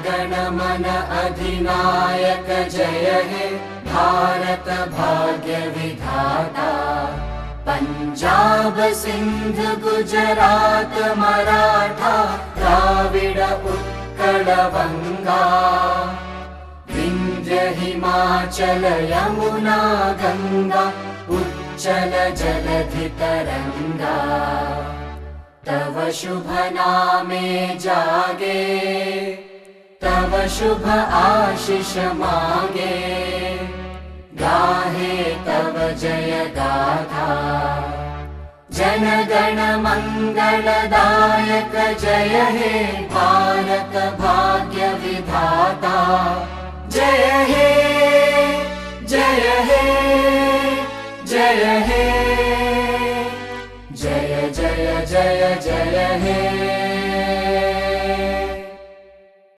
गण मन अधिनायक जय हे भारत भाग्य विधाता। पंजाब सिंध गुजरात मराठा द्राविड उत्कल वंगा। विंध्य हिमाचल यमुना गंगा उच्चल जलधि तरंगा। तव शुभ नामे जागे तव शुभ आशीष मागे। गाहे तव जय गाथा जन गण मंगलदायक जय हे भारत भाग्य विधाता। जय हे जय हे जय हे जय जय जय जय हे।